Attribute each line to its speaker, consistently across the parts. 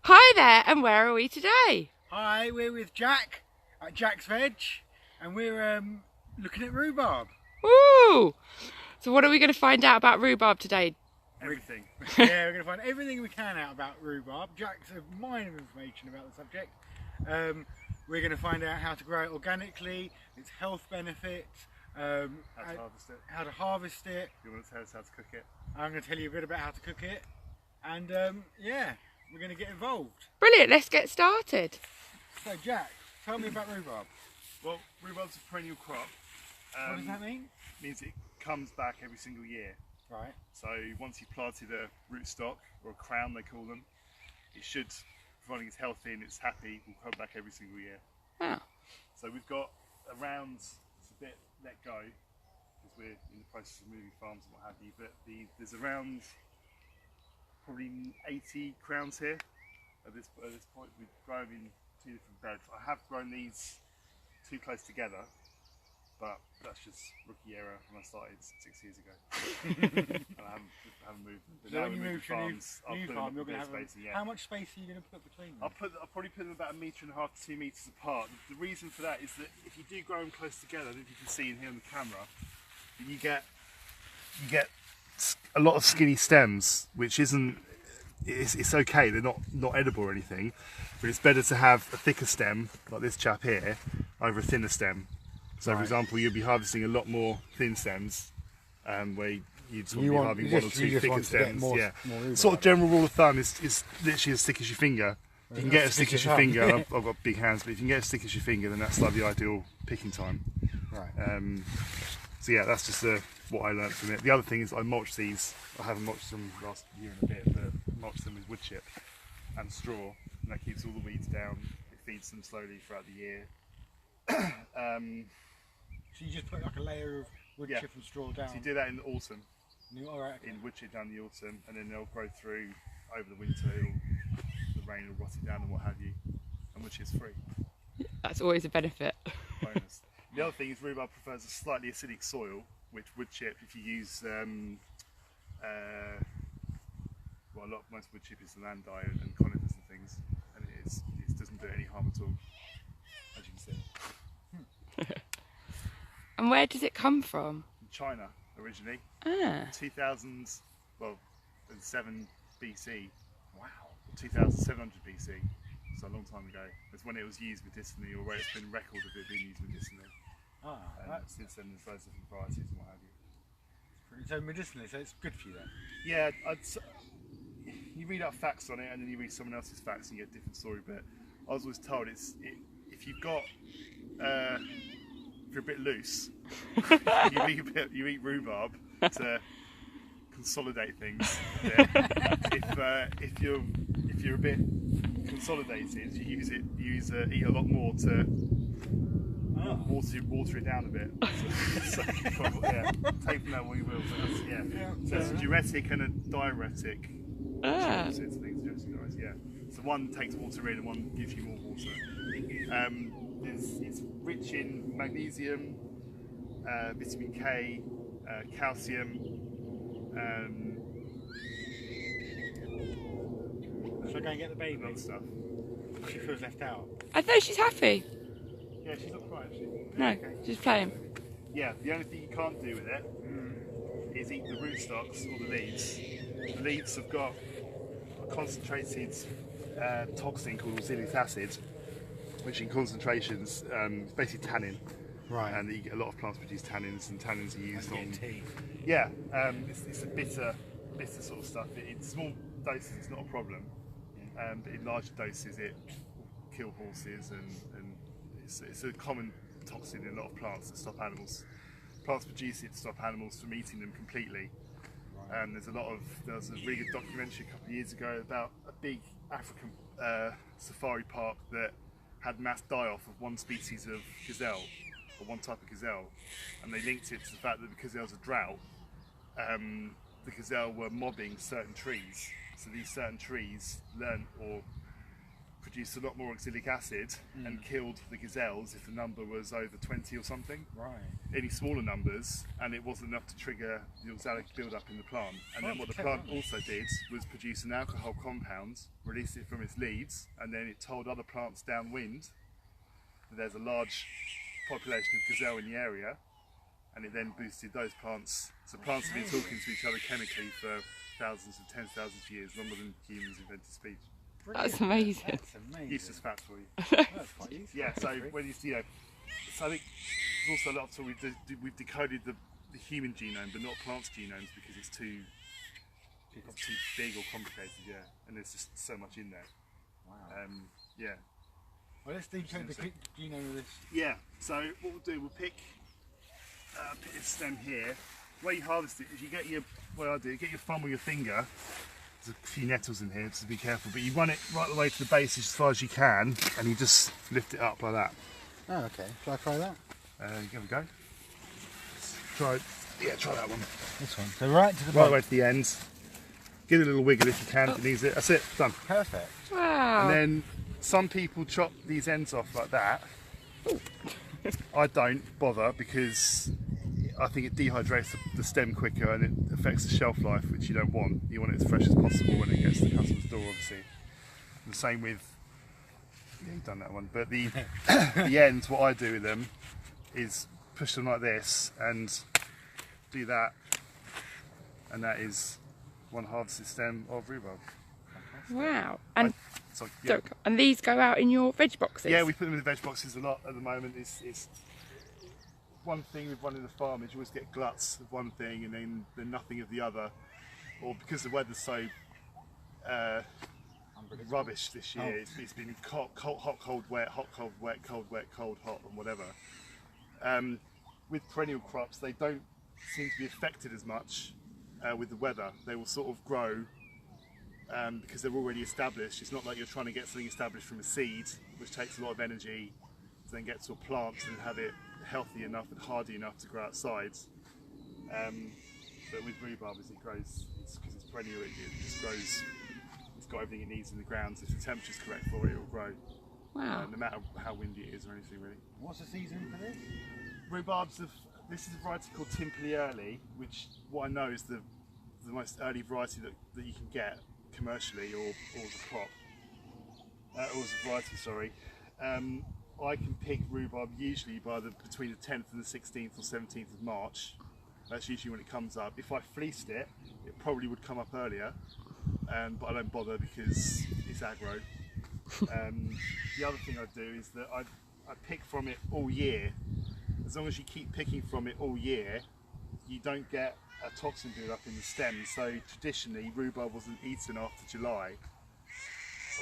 Speaker 1: Hi there, and where are we today?
Speaker 2: Hi, we're with Jack at Jack's Veg, and we're looking at rhubarb.
Speaker 1: Woo! So what are we going to find out about rhubarb today?
Speaker 2: Everything. Yeah, we're going to find everything we can out about rhubarb. Jack's a mine of information about the subject. We're going to find out how to grow it organically, its health benefits,
Speaker 3: how to harvest it.
Speaker 2: How to harvest it.
Speaker 3: You want to tell us how to cook it?
Speaker 2: I'm going to tell you a bit about how to cook it, and yeah, we're going to get involved.
Speaker 1: Brilliant, let's get started.
Speaker 2: So Jack, tell me about rhubarb.
Speaker 3: Well, rhubarb's a perennial crop.
Speaker 2: What does that mean?
Speaker 3: Means it comes back every single year.
Speaker 2: Right.
Speaker 3: So once you've planted a rootstock, or a crown they call them, it should, providing it's healthy and it's happy, will come back every single year.
Speaker 1: Oh.
Speaker 3: So we've got around, it's a bit let go, because we're in the process of moving farms and what have you, but there's around probably 80 crowns here at this point. We've grown in 2 different beds. I have grown these too close together, but that's just rookie error when I started 6 years ago. And I haven't moved them. But
Speaker 2: So
Speaker 3: now
Speaker 2: when you
Speaker 3: we're
Speaker 2: move
Speaker 3: moving
Speaker 2: to a
Speaker 3: farms, I'll
Speaker 2: new
Speaker 3: put
Speaker 2: farm,
Speaker 3: them
Speaker 2: you're
Speaker 3: up
Speaker 2: going
Speaker 3: a
Speaker 2: to
Speaker 3: bit
Speaker 2: have
Speaker 3: of spacing, yeah.
Speaker 2: How much space are you going to put between them?
Speaker 3: I'll probably put them about 1.5 to 2 metres apart. The reason for that is that if you do grow them close together, as you can see in here on the camera, you get a lot of skinny stems, which isn't. It's okay. They're not edible or anything, but it's better to have a thicker stem like this chap here over a thinner stem. So, for example, you'll be harvesting a lot more thin stems, where you'd sort of be harvesting 1 or 2 thicker stems.
Speaker 2: More
Speaker 3: Sort of general rule of thumb is literally as thick as your finger. If you can get as thick as your finger, I've got big hands, but if you can get as thick as your finger, then that's like the ideal picking time.
Speaker 2: Right.
Speaker 3: So yeah, that's just what I learned from it. The other thing is I mulch these. I haven't mulched them last year and a bit, but mulched them with wood chip and straw, and that keeps all the weeds down. It feeds them slowly throughout the year.
Speaker 2: So you just put like a layer of wood chip and straw down?
Speaker 3: So you do that in the autumn,
Speaker 2: Alright, okay.
Speaker 3: in wood chip down in the autumn, and then they'll grow through over the winter. The rain will rot it down and what have you, and wood chip's free.
Speaker 1: That's always a benefit.
Speaker 3: Bonus. The other thing is rhubarb prefers a slightly acidic soil, which wood chip, if you use, most wood chip is land dye and conifers and things, and it doesn't do any harm at all, as you can see.
Speaker 1: And where does it come from?
Speaker 3: From China originally,
Speaker 1: Ah.
Speaker 3: 2007 BC.
Speaker 2: Wow.
Speaker 3: 2700 BC. So a long time ago. That's when it was used medicinally, or where it's been record of it being used medicinally. Since then there's loads of different varieties and what have you.
Speaker 2: So medicinally, so it's good for you then?
Speaker 3: Yeah, you read out facts on it and then you read someone else's facts and you get a different story, but I was always told if you've got, if you're a bit loose, you eat rhubarb to consolidate things. Yeah. If you're a bit consolidated, you eat a lot more to water it down a bit. So, yeah, take from that what you will. But that's, so it's a diuretic and a diuretic.
Speaker 1: Ah.
Speaker 3: Yeah. So one takes water in and one gives you more water. It's rich in magnesium, vitamin K, calcium.
Speaker 2: Should I go and get the baby?
Speaker 3: And stuff.
Speaker 2: She feels left out.
Speaker 1: I know she's happy.
Speaker 3: Yeah, she's not crying actually.
Speaker 1: No,
Speaker 3: Okay.
Speaker 1: she's playing.
Speaker 3: Yeah, the only thing you can't do with it is eat the rootstocks or the leaves. The leaves have got a concentrated toxin called oxalic acid, which in concentrations is basically tannin.
Speaker 2: Right.
Speaker 3: And a lot of plants produce tannins, and tannins are used on
Speaker 2: tea.
Speaker 3: Yeah, it's a bitter sort of stuff. In small doses it's not a problem, but in larger doses it will kill horses, and it's a common toxin in a lot of plants that stop plants produce it to stop animals from eating them completely. And there was a really good documentary a couple of years ago about a big African safari park that had mass die-off of one species of gazelle, or one type of gazelle, and they linked it to the fact that because there was a drought, the gazelle were mobbing certain trees. So these certain trees learned or produced a lot more oxalic acid and killed the gazelles if the number was over 20 or something.
Speaker 2: Right.
Speaker 3: Any smaller numbers, and it wasn't enough to trigger the oxalic build-up in the plant. And then what the plant also did was produce an alcohol compound, release it from its leaves, and then it told other plants downwind that there's a large population of gazelle in the area, and it then boosted those plants. So plants have been talking to each other chemically for thousands and tens of thousands of years, longer than humans invented speech.
Speaker 2: Brilliant.
Speaker 1: That's amazing.
Speaker 2: That's amazing.
Speaker 3: Useless facts for you.
Speaker 2: That's quite useful.
Speaker 3: Yeah, so
Speaker 2: actually.
Speaker 3: when so I think there's also a lot of talk, we've decoded the human genome, but not plants' genomes because it's too big or complicated. Yeah, and there's just so much in there.
Speaker 2: Wow.
Speaker 3: Yeah.
Speaker 2: Well, let's decode the genome of this.
Speaker 3: Yeah. So what we'll do, we'll pick a stem here. The way you harvest it is you get your get your thumb or your finger. There's a few nettles in here, so be careful. But you run it right the way to the base as far as you can, and you just lift it up like that.
Speaker 2: Oh, okay. Shall I try that?
Speaker 3: Give it a go. Try that one.
Speaker 2: This one. So right to the
Speaker 3: Right the way to the end. Give it a little wiggle if you can. If it needs it. That's it. Done.
Speaker 2: Perfect.
Speaker 1: Wow.
Speaker 3: And then some people chop these ends off like that. I don't bother because I think it dehydrates the stem quicker and it affects the shelf life, which you don't want. You want it as fresh as possible when it gets to the customer's door, obviously. And the same with, yeah, you've done that one. But the the ends, what I do with them is push them like this and do that, and that is one harvested stem of rhubarb.
Speaker 1: Wow. And
Speaker 3: So, yeah.
Speaker 1: and these go out in your veg boxes?
Speaker 3: Yeah, we put them in the veg boxes a lot at the moment. It's one thing with one in the farm is you always get gluts of one thing and then nothing of the other, or because the weather's so rubbish this year, it's been hot, cold, wet, hot, cold, wet, cold, wet, cold, hot, and whatever. With perennial crops, they don't seem to be affected as much with the weather. They will sort of grow because they're already established. It's not like you're trying to get something established from a seed, which takes a lot of energy to then get to a plant and have it healthy enough and hardy enough to grow outside. But with rhubarb, as it grows, because it's perennial, it just grows. It's got everything it needs in the ground. If the temperature's correct for it, it will grow.
Speaker 1: Wow.
Speaker 3: No matter how windy it is or anything, really.
Speaker 2: What's the season for this?
Speaker 3: Rhubarb's this is a variety called Timperley Early, which what I know is the most early variety that you can get commercially or as a crop, or as a variety, sorry. I can pick rhubarb usually by between the 10th and the 16th or 17th of March. That's usually when it comes up. If I fleeced it, it probably would come up earlier, but I don't bother because it's aggro. The other thing I do is that I pick from it all year. As long as you keep picking from it all year, you don't get a toxin build up in the stem. So traditionally, rhubarb wasn't eaten after July,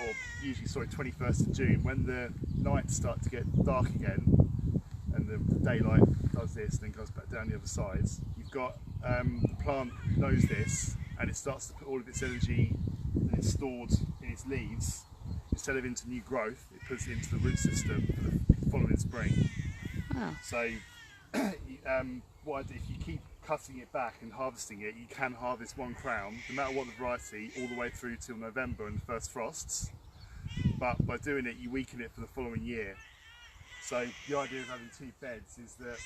Speaker 3: or usually, sorry, 21st of June, when the nights start to get dark again, and the daylight does this and then goes back down the other side. You've got the plant knows this, and it starts to put all of its energy that it's stored in its leaves, instead of into new growth, it puts it into the root system for the following spring.
Speaker 1: Wow.
Speaker 3: So, what I do, if you keep cutting it back and harvesting it, you can harvest one crown, no matter what the variety, all the way through till November and the first frosts. But by doing it, you weaken it for the following year. So the idea of having two beds is that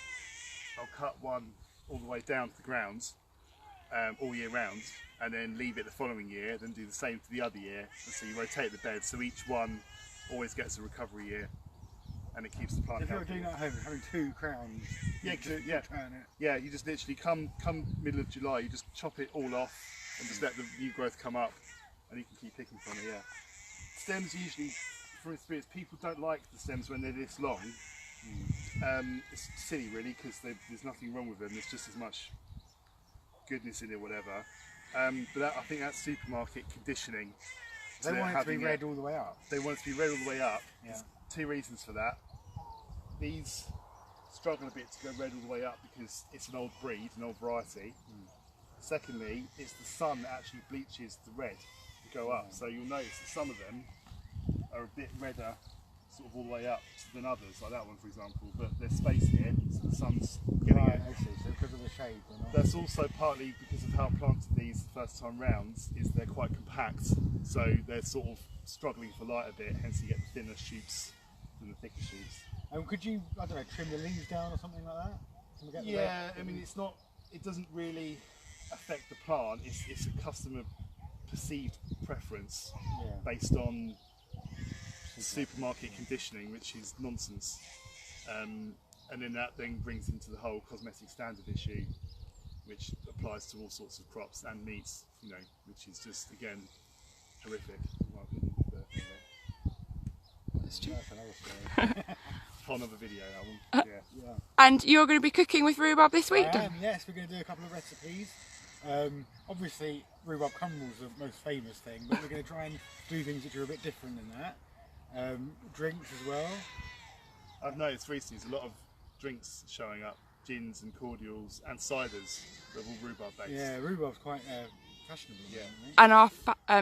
Speaker 3: I'll cut one all the way down to the ground all year round, and then leave it the following year, then do the same to the other year. And so you rotate the bed, so each one always gets a recovery year, and it keeps the plant
Speaker 2: If you're
Speaker 3: healthy.
Speaker 2: doing that at home, having two crowns,
Speaker 3: Yeah,
Speaker 2: turn it.
Speaker 3: yeah. You just literally come middle of July, you just chop it all off and just let the new growth come up, and you can keep picking from it. Yeah. Stems usually, from experience, people don't like the stems when they're this long. It's silly, really, because there's nothing wrong with them. There's just as much goodness in it, whatever. But I think that's supermarket conditioning.
Speaker 2: They want it to be red all the way up.
Speaker 3: They want it to be red all the way up.
Speaker 2: Yeah.
Speaker 3: There's two reasons for that. These struggle a bit to go red all the way up because it's an old breed, an old variety. Secondly, it's the sun that actually bleaches the red to go up. So you'll notice that some of them are a bit redder, sort of all the way up than others, like that one for example. But there's space here, so the sun's getting
Speaker 2: Right,
Speaker 3: it.
Speaker 2: I see. So because of the shade, they're not.
Speaker 3: That's also partly because of how I planted these the first time round, is they're quite compact, so they're sort of struggling for light a bit, hence you get the thinner shoots than the thicker shoots.
Speaker 2: And could you, I don't know, trim the leaves down or something like that? Can we get
Speaker 3: Yeah, I mean it doesn't really affect the plant. It's a customer perceived preference based on supermarket conditioning, which is nonsense. And then that brings into the whole cosmetic standard issue, which applies to all sorts of crops and meats, you know, which is just again horrific in my opinion. But,
Speaker 1: That's true.
Speaker 2: That's another story.
Speaker 3: whole other video that one. Yeah.
Speaker 1: And you're going to be cooking with rhubarb this week,
Speaker 2: I
Speaker 1: Dan?
Speaker 2: am, yes, we're going to do a couple of recipes. Obviously, rhubarb crumbles are the most famous thing, but we're going to try and do things which are a bit different than that. Drinks as well.
Speaker 3: I've noticed recently there's a lot of drinks showing up, gins and cordials and ciders that are all rhubarb based.
Speaker 2: Yeah, rhubarb's quite fashionable.
Speaker 3: Yeah.
Speaker 1: And our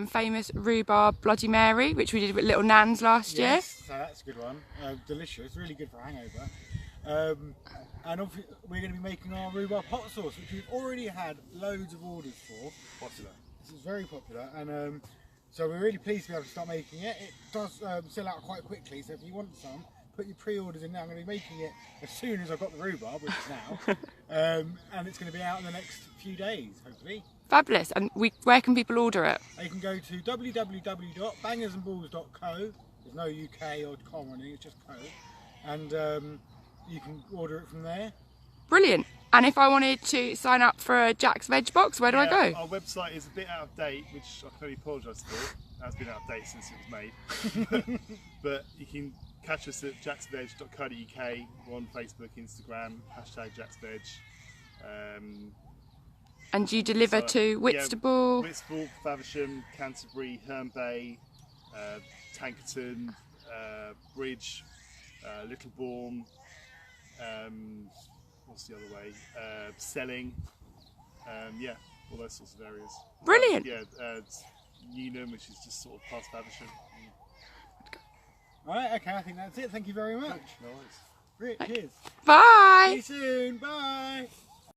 Speaker 1: famous rhubarb Bloody Mary, which we did with Little Nan's last year.
Speaker 2: Yes, so that's a good one. Delicious, really good for a hangover. And we're going to be making our rhubarb hot sauce, which we've already had loads of orders for.
Speaker 3: Popular.
Speaker 2: This is very popular, and so we're really pleased to be able to start making it. It does sell out quite quickly, so if you want some, put your pre-orders in now. I'm going to be making it as soon as I've got the rhubarb, which is now, and it's going to be out in the next few days, hopefully.
Speaker 1: Fabulous. And where can people order it?
Speaker 2: You can go to www.bangersandballs.co. There's no UK or com or anything, it's just co. And you can order it from there.
Speaker 1: Brilliant. And if I wanted to sign up for a Jack's Veg Box, where do I go?
Speaker 3: Our website is a bit out of date, which I can only apologise for. It has been out of date since it was made. But you can catch us at jacksveg.co.uk. We're on Facebook, Instagram, #jacksveg.
Speaker 1: And you deliver to Whitstable?
Speaker 3: Whitstable, Faversham, Canterbury, Herne Bay, Tankerton, Bridge, Littlebourne, what's the other way? Selling, yeah, all those sorts of areas.
Speaker 1: Brilliant.
Speaker 3: Newnham, which is just sort of past Faversham.
Speaker 2: Alright, okay, I think that's it. Thank you very much.
Speaker 3: No worries.
Speaker 2: Great, cheers.
Speaker 1: Bye.
Speaker 2: See you soon. Bye.